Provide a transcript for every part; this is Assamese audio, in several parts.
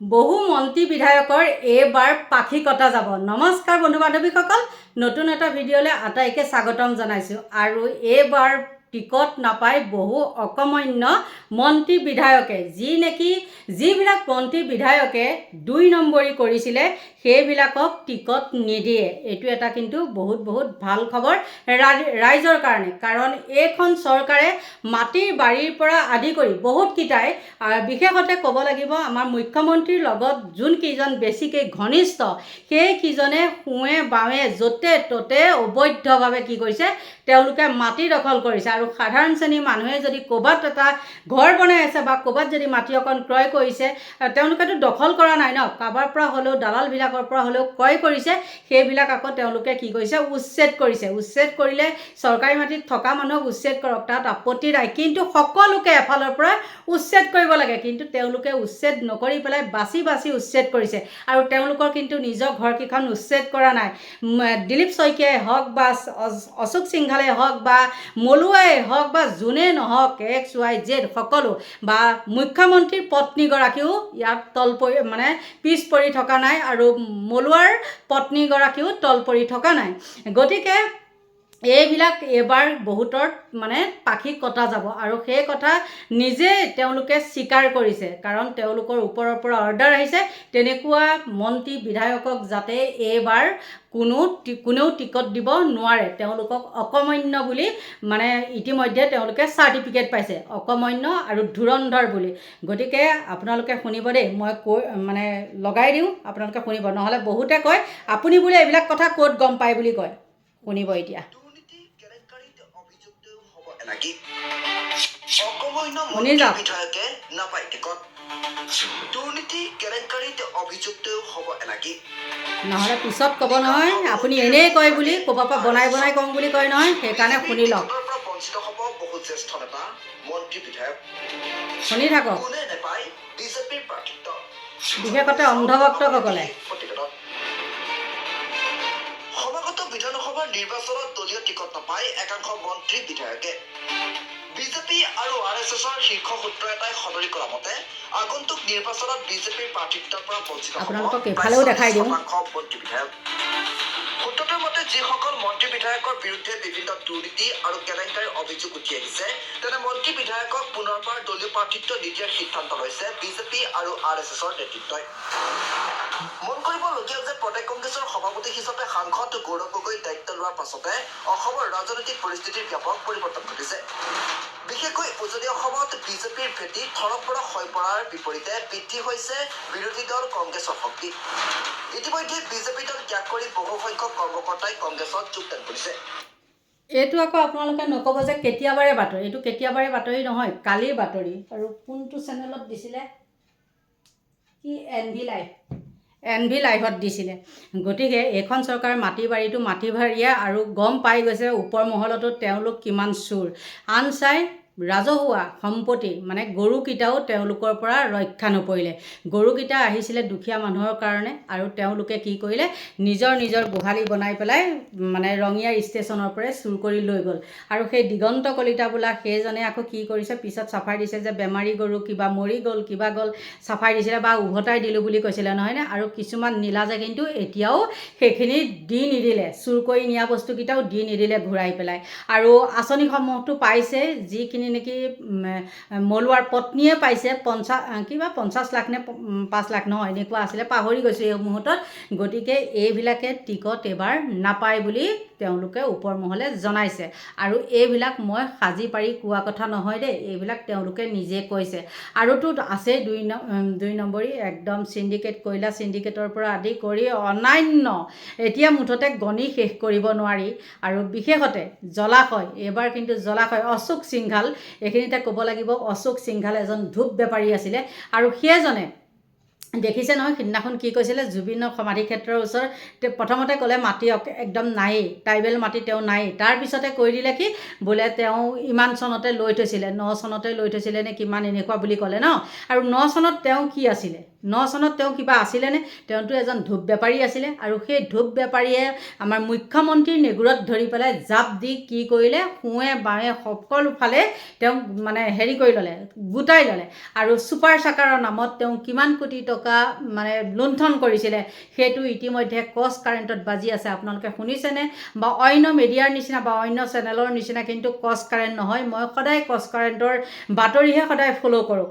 বহু মন্ত্ৰী বিধায়কৰ এইবাৰ পাখি কটা যাব। নমস্কাৰ বন্ধু বান্ধৱীসকল, নতুন এটা ভিডিঅ'লৈ আটাইকে স্বাগতম জনাইছোঁ। আৰু এইবাৰ টিকট নাপায় বহু অকমান্য মন্ত্ৰী বিধায়কে, যিবিলাক মন্ত্ৰী বিধায়কে ২ নম্বৰী কৰিছিলে সেইবিলাকক টিকট নিদিয়ে। এইটো এটা কিন্তু বহুত ভাল খবৰ ৰাইজৰ কাৰণে, কাৰণ এইখন চৰকাৰে মাটিৰ বাৰীৰ পৰা আদি কৰি বহুতকেইটাই, বিশেষতে ক'ব লাগিব আমাৰ মুখ্যমন্ত্ৰীৰ লগত যোনকেইজন বেছিকৈ ঘনিষ্ঠ সেইকেইজনে সোঁৱে বাৱে য'তে ত'তে অবৈধভাৱে কি কৰিছে, তেওঁলোকে মাটি দখল কৰিছে। আৰু সাধাৰণ শ্ৰেণীৰ মানুহে যদি ক'ৰবাত এটা ঘৰ বনাই আছে বা ক'ৰবাত যদি মাটি অকণ ক্ৰয় কৰিছে, তেওঁলোকেতো দখল কৰা নাই ন, কাৰোবাৰ পৰা হ'লেও দালালবিলাকৰ পৰা হ'লেও ক্ৰয় কৰিছে, সেইবিলাক আকৌ তেওঁলোকে কি কৰিছে, উচ্ছেদ কৰিছে। উচ্ছেদ কৰিলে চৰকাৰী মাটিত থকা মানুহক উচ্ছেদ কৰক, তাত আপত্তি নাই, কিন্তু সকলোকে এফালৰ পৰা উচ্ছেদ কৰিব লাগে। কিন্তু তেওঁলোকে উচ্ছেদ নকৰি পেলাই বাছি উচ্ছেদ কৰিছে। আৰু তেওঁলোকৰ কিন্তু নিজৰ ঘৰকেইখন উচ্ছেদ কৰা নাই। দিলীপ শইকীয়াই হওক বা অশোক সিংঘালে হওক বা মলুৱাই হওক বা যোনে নহওক, XYZ সকলো, বা মুখ্যমন্ত্ৰীৰ পত্নীগৰাকীও ইয়াত পিছ পৰি থকা নাই, আৰু মলুৱাৰ পত্নীগৰাকীও তল পৰি থকা নাই। গতিকে এইবিলাক এইবাৰ বহুতৰ পাখি কটা যাব, আৰু সেই কথা নিজে তেওঁলোকে স্বীকাৰ কৰিছে, কাৰণ তেওঁলোকৰ ওপৰৰ পৰা অৰ্ডাৰ আহিছে তেনেকুৱা মন্ত্ৰী বিধায়কক যাতে এইবাৰ কোনেও টিকট দিব নোৱাৰে। তেওঁলোকক অকমান্য বুলি ইতিমধ্যে তেওঁলোকে চাৰ্টিফিকেট পাইছে, অকমান্য আৰু ধুৰন্ধৰ বুলি। গতিকে আপোনালোকে শুনিব দেই, মই লগাই দিওঁ, আপোনালোকে শুনিব, নহ'লে বহুতে কয় আপুনি বোলে এইবিলাক কথা ক'ত গম পায় বুলি কয়। শুনিব এতিয়া। শুনি যাওক। নহ'লে পিছত ক'ব নহয় আপুনি এনেই কয় বুলি, ক'ৰবাৰ পৰা বনাই কওঁ বুলি কয় নহয়, সেইকাৰণে শুনি লওক। শুনি থাকক। বিশেষতে অন্ধভক্তসকলে। সমাগত বিধানসভাৰ নিৰ্বাচনত দলীয় টিকট নাপায় একাংশ মন্ত্ৰী বিধায়কে। বিজেপি আৰু RSSৰ শীৰ্ষ সূত্ৰ এটাই সদৰি কৰা মতে আগন্তুক নিৰ্বাচনত বিজেপিৰ প্ৰাৰ্থিত্বৰ পৰা বঞ্চিত হ'ব প্ৰায় 40% মন্ত্ৰী বিধায়ক। সূত্ৰটোৰ মতে যিসকল মন্ত্ৰী বিধায়কৰ বিৰুদ্ধে বিভিন্ন দুৰ্নীতি আৰু কেলেংকাৰীৰ অভিযোগ উঠি আহিছে, তেনে মন্ত্ৰী বিধায়কক পুনৰবাৰ দলীয় প্ৰাৰ্থিত্ব নিদিয়াৰ সিদ্ধান্ত লৈছে বিজেপি আৰু RSSৰ নেতৃত্বই। মন কৰিবলগীয়া যে প্ৰদেশ কংগ্ৰেছৰ সভাপতি হিচাপে সাংসদ গৌৰৱ গগৈ দায়িত্ব লোৱাৰ পাছতে অসমৰ ৰাজনৈতিক পৰিস্থিতিৰ ব্যাপক পৰিৱৰ্তন ঘটিছে। বিশেষকৈ উজনি অসমত বিজেপিৰ ভেটি থৰপৰস হৈ পৰাৰ বিপৰীতে বৃদ্ধি হৈছে বিৰোধী দল কংগ্ৰেছৰ শক্তি। ইতিমধ্যে বিজেপি দল ত্যাগ কৰি বহু সংখ্যক কৰ্মকৰ্তাই কংগ্ৰেছত যোগদান কৰিছে। এইটো আকৌ আপোনালোকে নক'ব যে কেতিয়াবাৰে বাতৰি, এইটো কেতিয়াবাৰে বাতৰি নহয়, কালিৰ বাতৰি। আৰু কোনটো চেনেলত দিছিলে, কি NV লাইভত দিছিলে। গতিকে এইখন চৰকাৰ মাটি বাৰীয়ে আৰু গম পাই গৈছে ওপৰ মহলতো তেওঁলোক কিমান চোৰ। আনচাই ৰাজহুৱা সম্পত্তি গৰুকেইটাও তেওঁলোকৰ পৰা ৰক্ষা নপৰিলে। গৰুকেইটা আহিছিলে দুখীয়া মানুহৰ কাৰণে, আৰু তেওঁলোকে কি কৰিলে, নিজৰ গোহালি বনাই পেলাই ৰঙিয়াৰ ষ্টেচনৰ পৰাই চুৰ কৰি লৈ গ'ল। আৰু সেই দিগন্ত কলিতা বোলা সেইজনে আকৌ কি কৰিছে, পিছত চাফাই দিছে যে বেমাৰী গৰু কিবা মৰি গ'ল, কিবা গ'ল, চাফাই দিছিলে বা উভতাই দিলোঁ বুলি কৈছিলে নহয়নে। আৰু কিছুমান নীলাজে কিন্তু এতিয়াও সেইখিনি দি নিদিলে, চুৰ কৰি নিয়া বস্তুকেইটাও দি নিদিলে ঘূৰাই পেলাই। আৰু আঁচনিসমূহতো পাইছে, যিখিনি নেকি মলুৱাৰ পত্নীয়ে পাইছে, 50 লাখ নে 5 লাখ নহয় এনেকুৱা আছিলে, পাহৰি গৈছোঁ এই মুহূৰ্তত। গতিকে এইবিলাকে টিকট এইবাৰ নাপায় বুলি তেওঁলোকে ওপৰ মহলে জনাইছে। আৰু এইবিলাক মই সাজি পাৰি কোৱা কথা নহয় দেই, এইবিলাক তেওঁলোকে নিজে কৈছে। আৰুতো আছে 2 নম্বৰী একদম চিণ্ডিকেট, কয়লা চিণ্ডিকেটৰ পৰা আদি কৰি অন্যান্য, এতিয়া মুঠতে গণি শেষ কৰিব নোৱাৰি। আৰু বিশেষতে জলাশয়, এইবাৰ কিন্তু জলাশয়, অশোক সিংঘাল, এইখিনিতে ক'ব লাগিব অশোক সিংঘাল এজন ধূপ বেপাৰী আছিলে। আৰু সেইজনে দেখিছে নহয় সিদিনাখন কি কৈছিলে, জুবিনৰ সমাধি ক্ষেত্ৰৰ ওচৰত প্ৰথমতে ক'লে মাটি একদম নায়েই, ট্ৰাইবেল মাটি তেওঁ নায়েই। তাৰপিছতে কৈ দিলে কি বোলে তেওঁ ইমান চনতে লৈ থৈছিলে, 9 চনতে লৈ থৈছিলে নে কিমান এনেকুৱা বুলি ক'লে ন। আৰু 9 চনত তেওঁ কি আছিলে, 9 চনত তেওঁ কিবা আছিলেনে? তেওঁতো এজন ধূপ বেপাৰী আছিলে। আৰু সেই ধূপ বেপাৰীয়ে আমাৰ মুখ্যমন্ত্ৰীৰ নেগুৰত ধৰি পেলাই জাপ দি কি কৰিলে, সোঁৱে বাৱে সকলো ফালে তেওঁক হেৰি কৰি ল'লে, গোটাই ল'লে। আৰু ছুপাৰ চাকাৰৰ নামত তেওঁ কিমান কোটি টকা টকা মানে লুণ্ঠন কৰিছিলে সেইটো ইতিমধ্যে ক্ৰছ কাৰেণ্টত বাজি আছে। আপোনালোকে শুনিছেনে? বা অন্য মিডিয়াৰ নিচিনা বা অন্য চেনেলৰ নিচিনা কিন্তু ক্ৰছ কাৰেণ্ট নহয়। মই সদায় ক্ৰছ কাৰেণ্টৰ বাতৰিহে সদায় ফ'ল' কৰোঁ।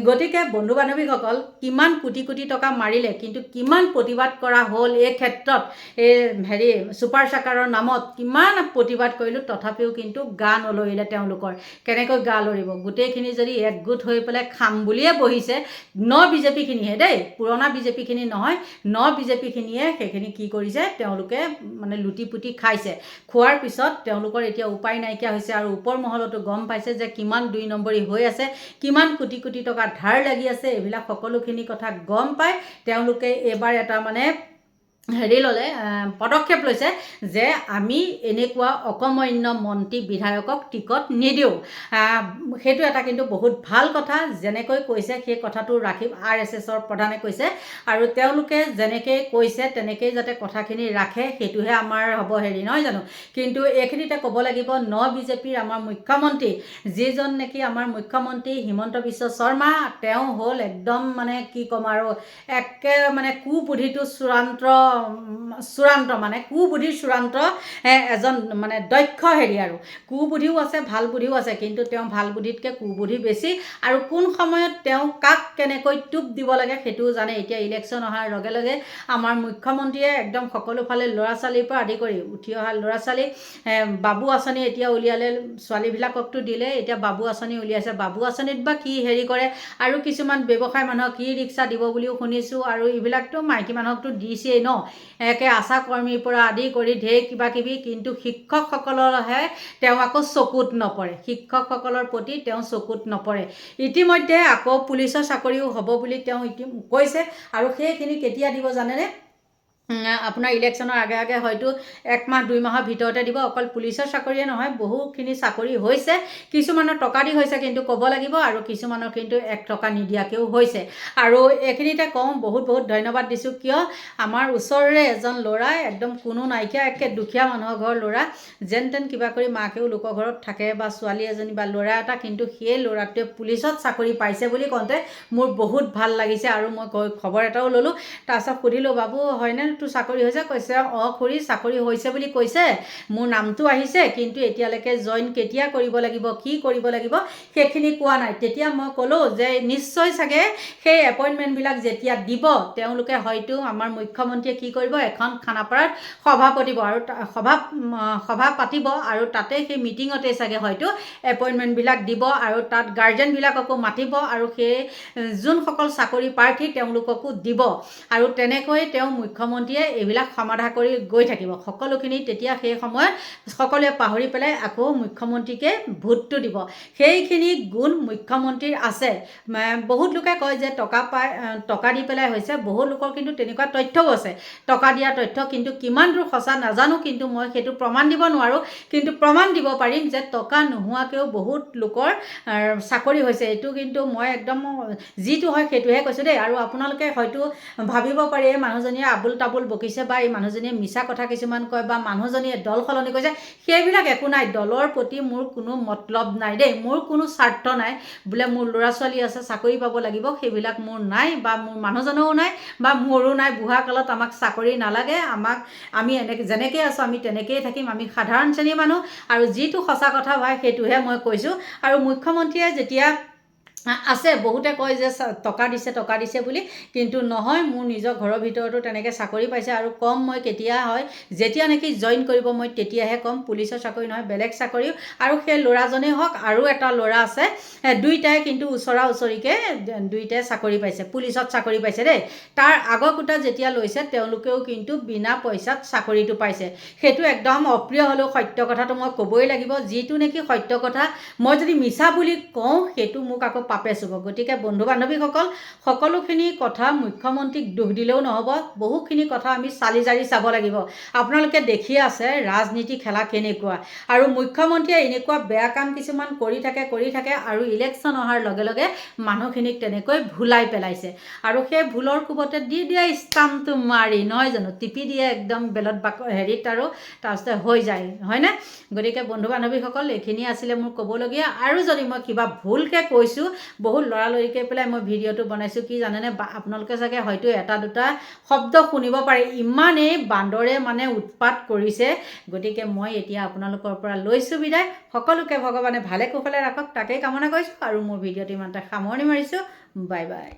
গতিকে বন্ধু বান্ধৱীসকল, কিমান কোটি কোটি টকা মাৰিলে, কিন্তু কিমান প্ৰতিবাদ কৰা হ'ল এই ক্ষেত্ৰত। এই ছুপাৰ চাকাৰৰ নামত কিমান প্ৰতিবাদ কৰিলোঁ, তথাপিও কিন্তু গা নলৰিলে তেওঁলোকৰ। কেনেকৈ গা লৰিব? গোটেইখিনি যদি একগোট হৈ পেলাই খাম বুলিয়ে বহিছে, বিজেপিখিনিহে দেই, পুৰণা বিজেপিখিনি নহয়, বিজেপিখিনিয়ে সেইখিনি কি কৰিছে, তেওঁলোকে মানে লুটি পুটি খাইছে। খোৱাৰ পিছত তেওঁলোকৰ এতিয়া উপায় নাইকিয়া হৈছে আৰু ওপৰ মহলতো গম পাইছে যে কিমান 2 নম্বৰী হৈ আছে, কিমান কোটি কোটি টকা ধাৰ লাগি আছে। এইবিলাক সকলোখিনি কথা গম পাই তেওঁলোকে এইবাৰ এটা মানে ল'লে, পদক্ষেপ লৈছে যে আমি এনেকুৱা অকমন্য মন্ত্ৰী বিধায়কক টিকট নিদিওঁ। সেইটো এটা কিন্তু বহুত ভাল কথা। যেনেকৈ কৈছে সেই কথাটো ৰাখিম, RSSৰ প্ৰধানে কৈছে, আৰু তেওঁলোকে যেনেকৈ কৈছে তেনেকেই যাতে কথাখিনি ৰাখে, সেইটোহে আমাৰ হ'ব নহয় জানো? কিন্তু এইখিনিতে ক'ব লাগিব, বিজেপিৰ আমাৰ মুখ্যমন্ত্ৰী, যিজন নেকি আমাৰ মুখ্যমন্ত্ৰী হিমন্ত বিশ্ব শৰ্মা, তেওঁ হ'ল একদম মানে কি ক'ম আৰু, একে মানে কুবুদ্ধিটো চূড়ান্ত মানে কুবুদ্ধিৰ চূড়ান্ত এজন মানে দক্ষ আৰু কুবুদ্ধিও আছে, ভাল বুদ্ধিও আছে, কিন্তু তেওঁ ভাল বুদ্ধিতকৈ কুবুদ্ধি বেছি। আৰু কোন সময়ত তেওঁ কাক কেনেকৈ টোপ দিব লাগে সেইটোও জানে। এতিয়া ইলেকশ্যন অহাৰ লগে লগে আমাৰ মুখ্যমন্ত্ৰীয়ে একদম সকলো ফালে ল'ৰা ছোৱালীৰ পৰা আদি কৰি উঠি অহা ল'ৰা ছোৱালী, বাবু আঁচনি এতিয়া উলিয়ালে, ছোৱালীবিলাককতো দিলে, এতিয়া বাবু আঁচনি উলিয়াইছে। বাবু আঁচনিত বা কি কৰে, আৰু কিছুমান ব্যৱসায় মানুহক কি ৰিক্সা দিব বুলিও শুনিছোঁ। আৰু এইবিলাকতো মাইকী মানুহকতো দিছেই একে আশা কৰ্মীৰ পৰা আদি কৰি ঢেৰ কিবা কিবি, কিন্তু শিক্ষকসকলৰহে তেওঁ আকৌ চকুত নপৰে। শিক্ষকসকলৰ প্ৰতি তেওঁ চকুত নপৰে। ইতিমধ্যে আকৌ পুলিচৰ চাকৰিও হ'ব বুলি তেওঁ কৈছে, আৰু সেইখিনি কেতিয়া দিব জানেনে? আপোনাৰ ইলেকশ্যনৰ আগে আগে হয়তো 1 মাহ 2 মাহৰ ভিতৰতে দিব। অকল পুলিচৰ চাকৰিয়ে নহয়, বহুখিনি চাকৰি হৈছে। কিছুমানৰ টকা দি হৈছে কিন্তু ক'ব লাগিব, আৰু কিছুমানৰ কিন্তু 1 টকা নিদিয়াকৈও হৈছে। আৰু এইখিনিতে কওঁ, বহুত বহুত ধন্যবাদ দিছোঁ, কিয় আমাৰ ওচৰৰে এজন ল'ৰা, একদম কোনো নাইকিয়া, একে দুখীয়া মানুহৰ ঘৰৰ ল'ৰা, যেন তেন কিবা কৰি মাকেও লোকৰ ঘৰত থাকে, বা ছোৱালী এজনী বা ল'ৰা এটা, কিন্তু সেই ল'ৰাটোৱে পুলিচত চাকৰি পাইছে বুলি কওঁতে মোৰ বহুত ভাল লাগিছে। আৰু মই খবৰ এটাও ল'লোঁ। তাৰপিছত সুধিলোঁ, বাবু হয়নে তোৰ চাকৰি হৈছে? কৈছে, খুৰী চাকৰি হৈছে বুলি কৈছে, মোৰ নামটো আহিছে, কিন্তু এতিয়ালৈকে জইন কেতিয়া কৰিব লাগিব, কি কৰিব লাগিব সেইখিনি কোৱা নাই। তেতিয়া মই ক'লোঁ যে নিশ্চয় চাগে সেই এপইণ্টমেণ্টবিলাক যেতিয়া দিব, তেওঁলোকে হয়তো আমাৰ মুখ্যমন্ত্ৰীয়ে কি কৰিব, এখন খানাপাৰাত সভা পাতিব, আৰু সভা পাতিব, আৰু তাতে সেই মিটিঙতে চাগে হয়তো এপইণ্টমেণ্টবিলাক দিব, আৰু তাত গাৰ্জেনবিলাককো মাতিব, আৰু সেই যোনসকল চাকৰি প্ৰাৰ্থী তেওঁলোককো দিব। আৰু তেনেকৈ তেওঁ মুখ্যমন্ত্ৰীয়ে এইবিলাক সমাধা কৰি গৈ থাকিব সকলোখিনি। তেতিয়া সেই সময়ত সকলোৱে পাহৰি পেলাই আকৌ মুখ্যমন্ত্ৰীকে ভোটটো দিব। সেইখিনি গুণ মুখ্যমন্ত্ৰীৰ আছে। বহুত লোকে কয় যে টকা দি পেলাই হৈছে, বহুত লোকৰ কিন্তু তেনেকুৱা তথ্যও আছে, টকা দিয়া তথ্য, কিন্তু কিমান দূৰ সঁচা নাজানো, কিন্তু মই সেইটো প্ৰমাণ দিব নোৱাৰোঁ। কিন্তু প্ৰমাণ দিব পাৰিম যে টকা নোহোৱাকৈও বহুত লোকৰ চাকৰি হৈছে। এইটো কিন্তু মই একদম যিটো হয় সেইটোহে কৈছোঁ দেই। আৰু আপোনালোকে হয়তো ভাবিব পাৰে এই মানুহজনীয়ে আবুল তাবুল বকিছে, বা এই মানুহজনীয়ে মিছা কথা কিছুমান কয়, বা মানুহজনীয়ে দল সলনি কৰিছে। সেইবিলাক একো নাই, দলৰ প্ৰতি মোৰ কোনো মতলব নাই দেই, মোৰ কোনো স্বাৰ্থ নাই। বোলে মোৰ ল'ৰা ছোৱালী আছে, চাকৰি পাব লাগিব, সেইবিলাক মোৰ নাই, বা মোৰ মানুহজনেও নাই, বা মোৰো নাই। বুঢ়া কালত আমাক চাকৰি নালাগে, আমি যেনেকৈ আছোঁ আমি তেনেকৈয়ে থাকিম, আমি সাধাৰণ শ্ৰেণীৰ মানুহ। আৰু যিটো সঁচা কথা হয় সেইটোহে মই কৈছোঁ। আৰু মুখ্যমন্ত্ৰীয়ে যেতিয়া আছে, বহুতে কয় যে টকা দিছে বুলি, কিন্তু নহয়, মোৰ নিজৰ ঘৰৰ ভিতৰতো তেনেকৈ চাকৰি পাইছে। আৰু ক'ম মই কেতিয়া হয়, যেতিয়া নেকি জইন কৰিব মই তেতিয়াহে ক'ম। পুলিচৰ চাকৰি নহয়, বেলেগ চাকৰিও। আৰু সেই ল'ৰাজনেই হওক, আৰু এটা ল'ৰা আছে, দুইটাই কিন্তু ওচৰা ওচৰিকৈ দুইটাই চাকৰি পাইছে, পুলিচত চাকৰি পাইছে দেই। তাৰ আগৰ কোটা যেতিয়া লৈছে তেওঁলোকেও কিন্তু বিনা পইচাত চাকৰিটো পাইছে। সেইটো একদম অপ্ৰিয় হ'লেও সত্য কথাটো মই ক'বই লাগিব। যিটো নেকি সত্য কথা মই যদি মিছা বুলি কওঁ, সেইটো মোক আকৌ পাপে চুব। গতিকে বন্ধু বান্ধৱীসকল, সকলোখিনি কথা মুখ্যমন্ত্ৰীক দুখ দিলেও নহ'ব, বহুখিনি কথা আমি চালি জাৰি চাব লাগিব। আপোনালোকে দেখিয়ে আছে ৰাজনীতি খেলা কেনেকুৱা, আৰু মুখ্যমন্ত্ৰীয়ে এনেকুৱা বেয়া কাম কিছুমান কৰি থাকে, আৰু ইলেকশ্যন অহাৰ লগে লগে মানুহখিনিক তেনেকৈ ভুলাই পেলাইছে। আৰু সেই ভুলৰ কোবতে দি দিয়ে ষ্টাম্পটো মাৰি, নহয় জানো, টিপি দিয়ে একদম বেলত হেৰিত, আৰু তাৰপিছতে হৈ যায়, হয়নে? গতিকে বন্ধু বান্ধৱীসকল, এইখিনি আছিলে মোৰ ক'বলগীয়া। আৰু যদি মই কিবা ভুলকৈ কৈছোঁ বহুত লৰালৰিকৈ পেলাই মই ভিডিঅ'টো বনাইছোঁ কি জানেনে আপোনালোকে চাগে হয়তো এটা দুটা শব্দ শুনিব পাৰে ইমানেই বান্দৰে মানে উৎপাত কৰিছে গতিকে মই এতিয়া আপোনালোকৰ পৰা লৈছোঁ বিদায় সকলোকে ভগৱানে ভালে কুশলে ৰাখক তাকেই কামনা কৰিছোঁ আৰু মোৰ ভিডিঅ'টো ইমানতে সামৰণি মাৰিছোঁ বাই বাই